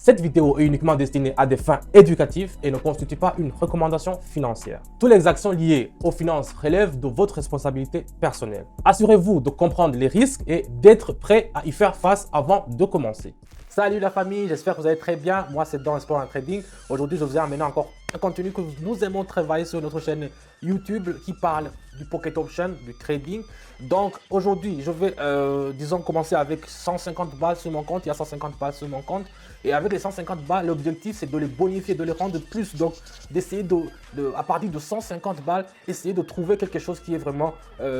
Cette vidéo est uniquement destinée à des fins éducatives et ne constitue pas une recommandation financière. Toutes les actions liées aux finances relèvent de votre responsabilité personnelle. Assurez-vous de comprendre les risques et d'être prêt à y faire face avant de commencer. Salut la famille, j'espère que vous allez très bien. Moi, c'est Don Sport and Trading. Aujourd'hui, je vous ai amené encore un contenu que nous aimons travailler sur notre chaîne YouTube qui parle du Pocket Option, du trading. Donc aujourd'hui, je vais, disons, commencer avec 150 balles sur mon compte. Il y a 150 balles sur mon compte. Et avec les 150 balles, l'objectif, c'est de les bonifier, de les rendre plus. Donc, d'essayer à partir de 150 balles, essayer de trouver quelque chose qui est vraiment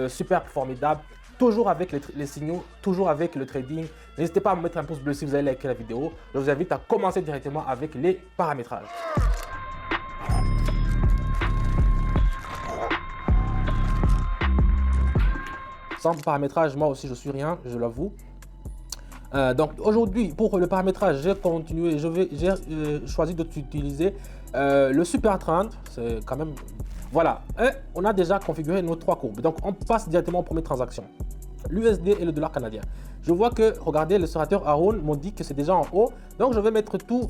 super formidable. Toujours avec les signaux, toujours avec le trading. N'hésitez pas à me mettre un pouce bleu si vous avez liké la vidéo. Je vous invite à commencer directement avec les paramétrages. Sans paramétrage, moi aussi je suis rien, je l'avoue. Donc aujourd'hui, pour le paramétrage, j'ai continué, j'ai choisi d'utiliser le Super Trend. C'est quand même, voilà. Et on a déjà configuré nos trois courbes. Donc on passe directement aux premières transactions. L'USD et le dollar canadien. Je vois que, regardez, le serrateur Aaron m'a dit que c'est déjà en haut. Donc je vais mettre tout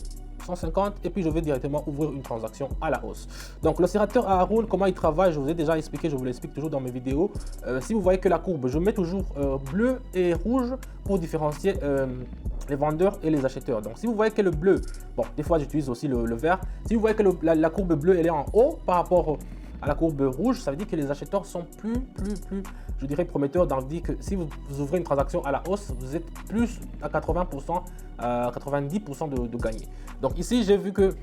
150 et puis je vais directement ouvrir une transaction à la hausse. Donc le serrateur Aaron, comment il travaille, je vous ai déjà expliqué, je vous l'explique toujours dans mes vidéos. Si vous voyez que la courbe, je mets toujours bleu et rouge pour différencier les vendeurs et les acheteurs. Donc si vous voyez que le bleu, bon, des fois j'utilise aussi le vert. Si vous voyez que la courbe bleue elle est en haut par rapport à la courbe rouge, ça veut dire que les acheteurs sont plus, je dirais, prometteurs. Donc, dit que si vous ouvrez une transaction à la hausse, vous êtes plus à 80%, 90% de gagner. Donc ici, j'ai vu que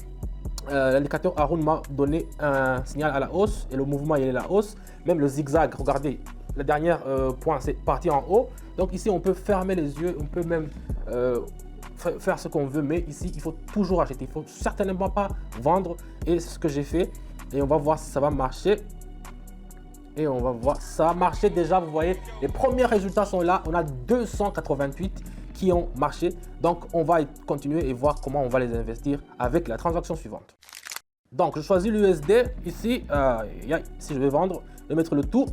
l'indicateur Aaron m'a donné un signal à la hausse et le mouvement il est à la hausse. Même le zigzag, regardez, le dernier point c'est parti en haut. Donc ici, on peut fermer les yeux, on peut même faire ce qu'on veut, mais ici, il faut toujours acheter. Il ne faut certainement pas vendre et c'est ce que j'ai fait. Et on va voir si ça va marcher. Et on va voir, ça a marché déjà, vous voyez, les premiers résultats sont là. On a 288 qui ont marché. Donc, on va continuer et voir comment on va les investir avec la transaction suivante. Donc, je choisis l'USD. Ici, si je vais vendre, je vais mettre le tout.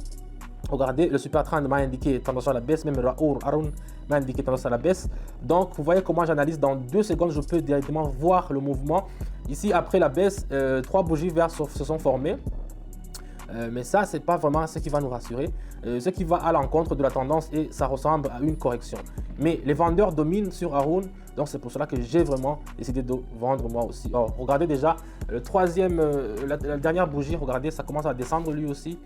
Regardez, le Super Trend m'a indiqué tendance à la baisse, même le Aaron m'a indiqué tendance à la baisse. Donc, vous voyez comment j'analyse dans 2 secondes, je peux directement voir le mouvement. Ici, après la baisse, 3 bougies vertes se sont formées. Mais ça, ce n'est pas vraiment ce qui va nous rassurer. Ce qui va à l'encontre de la tendance et ça ressemble à une correction. Mais les vendeurs dominent sur Aaron. Donc, c'est pour cela que j'ai vraiment décidé de vendre moi aussi. Oh, regardez déjà, le troisième, la dernière bougie, regardez, ça commence à descendre lui aussi.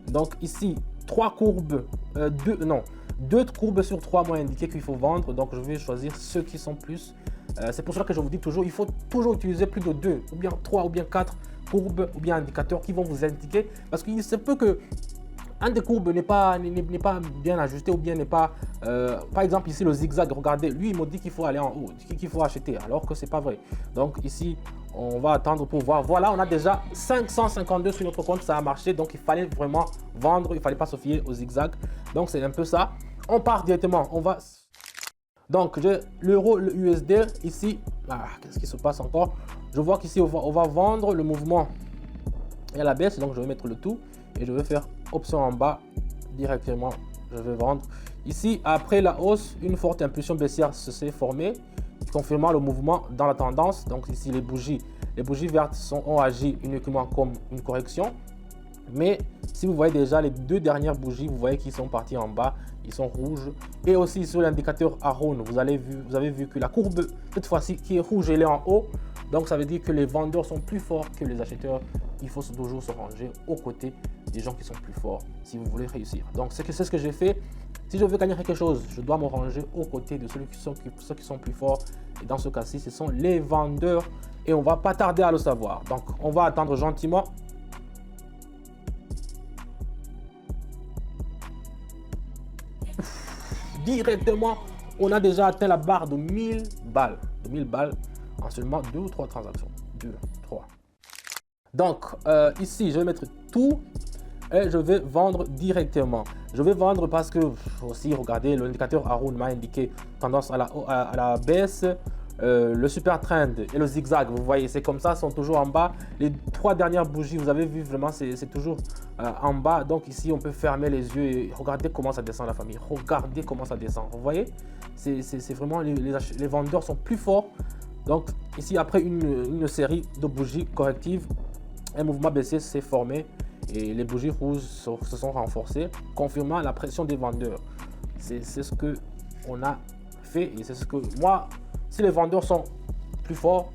Donc ici, 3 courbes, 2 courbes sur 3 m'ont indiqué qu'il faut vendre. Donc je vais choisir ceux qui sont plus. C'est pour cela que je vous dis toujours, il faut toujours utiliser plus de 2 ou bien 3 ou bien 4 courbes ou bien indicateurs qui vont vous indiquer. Parce qu'il se peut que un des courbes n'est pas bien ajusté ou bien n'est pas... par exemple ici le zigzag, regardez, lui il me dit qu'il faut aller en haut, qu'il faut acheter alors que c'est pas vrai. Donc ici on va attendre pour voir. Voilà, on a déjà 552 sur notre compte, ça a marché. Donc il fallait vraiment vendre, il fallait pas se fier au zigzag. Donc c'est un peu ça. On part directement, on va... Donc j'ai l'euro, le USD ici. Qu'est-ce qui se passe encore? Je vois qu'ici on va vendre, le mouvement et à la baisse. Donc je vais mettre le tout et je vais faire option en bas directement. Je vais vendre. Ici, après la hausse, une forte impulsion baissière s'est formée, confirmant le mouvement dans la tendance. Donc ici, les bougies vertes ont agi uniquement comme une correction. Mais si vous voyez déjà les 2 dernières bougies, vous voyez qu'ils sont partis en bas, ils sont rouges. Et aussi sur l'indicateur Aaron, vous avez vu que la courbe, cette fois-ci, qui est rouge, elle est en haut. Donc ça veut dire que les vendeurs sont plus forts que les acheteurs. Il faut toujours se ranger aux côtés des gens qui sont plus forts si vous voulez réussir. Donc c'est ce que j'ai fait. Si je veux gagner quelque chose, je dois me ranger aux côtés de ceux qui sont plus forts. Et dans ce cas-ci, ce sont les vendeurs. Et on va pas tarder à le savoir. Donc on va attendre gentiment. Directement, on a déjà atteint la barre de 1000 balles. De 1000 balles en seulement 2 ou 3 transactions. 2, 3. Donc, ici, je vais mettre tout et je vais vendre directement. Je vais vendre parce que, aussi, regardez, l'indicateur Aaron m'a indiqué tendance à la baisse. Le super trend et le zigzag, vous voyez, c'est comme ça, sont toujours en bas. Les 3 dernières bougies, vous avez vu, vraiment, c'est toujours en bas. Donc ici, on peut fermer les yeux et regardez comment ça descend, la famille. Regardez comment ça descend, vous voyez, c'est vraiment, les vendeurs sont plus forts Donc ici, après une série de bougies correctives, un mouvement baissier s'est formé et les bougies rouges se sont renforcées, confirmant la pression des vendeurs. C'est ce que on a fait et c'est ce que moi, si les vendeurs sont plus forts,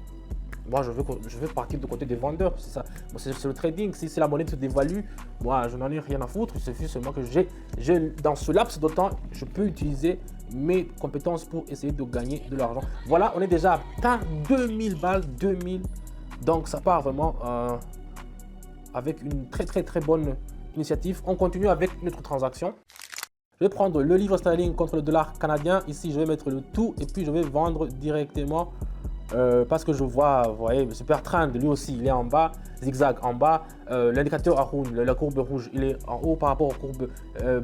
moi je veux partir du côté des vendeurs. C'est ça, c'est le trading. Si la monnaie se dévalue, moi je n'en ai rien à foutre. Il suffit seulement que dans ce laps de temps, je peux utiliser mes compétences pour essayer de gagner de l'argent. Voilà, on est déjà à 2000 balles, 2000. Donc ça part vraiment avec une très bonne initiative. On continue avec notre transaction. Je vais prendre le livre sterling contre le dollar canadien. Ici, je vais mettre le tout et puis je vais vendre directement parce que je vois, vous voyez, le super trend, lui aussi, il est en bas, zigzag en bas. L'indicateur Haroon, la courbe rouge, il est en haut par rapport aux courbes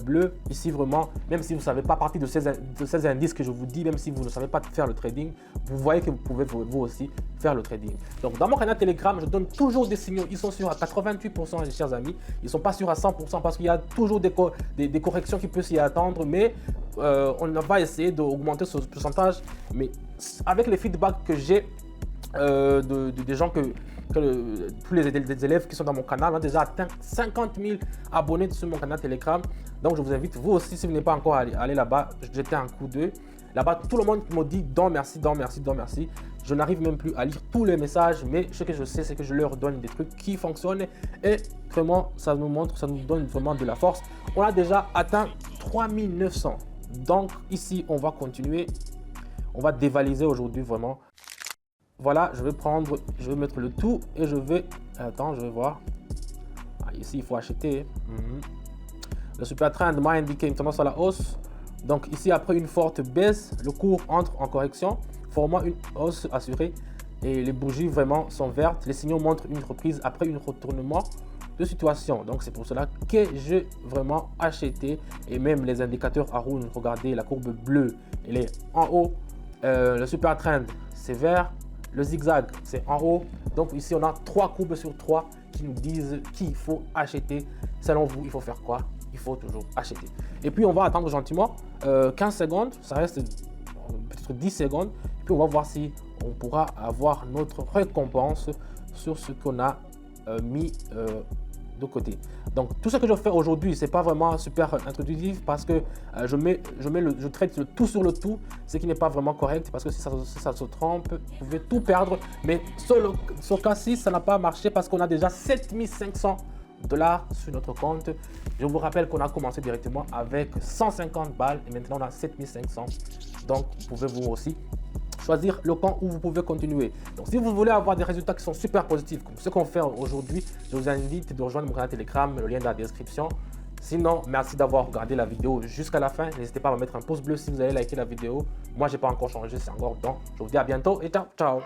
bleues. Ici, vraiment, même si vous ne savez pas partir de ces indices que je vous dis, même si vous ne savez pas faire le trading, vous voyez que vous pouvez vous aussi faire le trading. Donc, dans mon canal Telegram, je donne toujours des signaux. Ils sont sûrs à 88%, les chers amis. Ils ne sont pas sûrs à 100% parce qu'il y a toujours des corrections qui peuvent s'y attendre, mais on va essayer d'augmenter ce pourcentage. Mais avec les feedbacks que j'ai des gens tous les élèves qui sont dans mon canal ont déjà atteint 50 000 abonnés sur mon canal Telegram. Donc je vous invite, vous aussi, si vous n'êtes pas encore allé là-bas, jetez un coup d'œil. Là-bas, tout le monde me dit don merci, don merci, don merci. Je n'arrive même plus à lire tous les messages, mais ce que je sais, c'est que je leur donne des trucs qui fonctionnent et vraiment, ça nous montre, ça nous donne vraiment de la force. On a déjà atteint 3900. Donc ici, on va continuer. On va dévaliser aujourd'hui vraiment. Voilà, je vais mettre le tout et je vais, attends, je vais voir. Ah, ici, il faut acheter. Le super trend m'a indiqué une tendance à la hausse. Donc ici, après une forte baisse, le cours entre en correction, formant une hausse assurée. Et les bougies vraiment sont vertes. Les signaux montrent une reprise après un retournement de situation. Donc c'est pour cela que j'ai vraiment acheté. Et même les indicateurs Haroon, regardez, la courbe bleue, elle est en haut. Le super trend, c'est vert. Le zigzag, c'est en haut. Donc ici, on a 3 courbes sur 3 qui nous disent qu'il faut acheter. Selon vous, il faut faire quoi? Il faut toujours acheter. Et puis, on va attendre gentiment 15 secondes. Ça reste peut-être 10 secondes. Puis, on va voir si on pourra avoir notre récompense sur ce qu'on a mis de côté. Donc tout ce que je fais aujourd'hui, c'est pas vraiment super intuitif parce que je traite le tout sur le tout, ce qui n'est pas vraiment correct parce que si ça se trompe, vous pouvez tout perdre. Mais sur ce cas-ci, ça n'a pas marché parce qu'on a déjà 7500 $ sur notre compte. Je vous rappelle qu'on a commencé directement avec 150 balles et maintenant on a 7500. Donc vous pouvez vous aussi choisir le camp où vous pouvez continuer. Donc si vous voulez avoir des résultats qui sont super positifs comme ce qu'on fait aujourd'hui, je vous invite de rejoindre mon canal Telegram, le lien dans la description. Sinon, merci d'avoir regardé la vidéo jusqu'à la fin. N'hésitez pas à me mettre un pouce bleu si vous avez liké la vidéo. Moi, j'ai pas encore changé, c'est encore temps. Je vous dis à bientôt et ciao, ciao.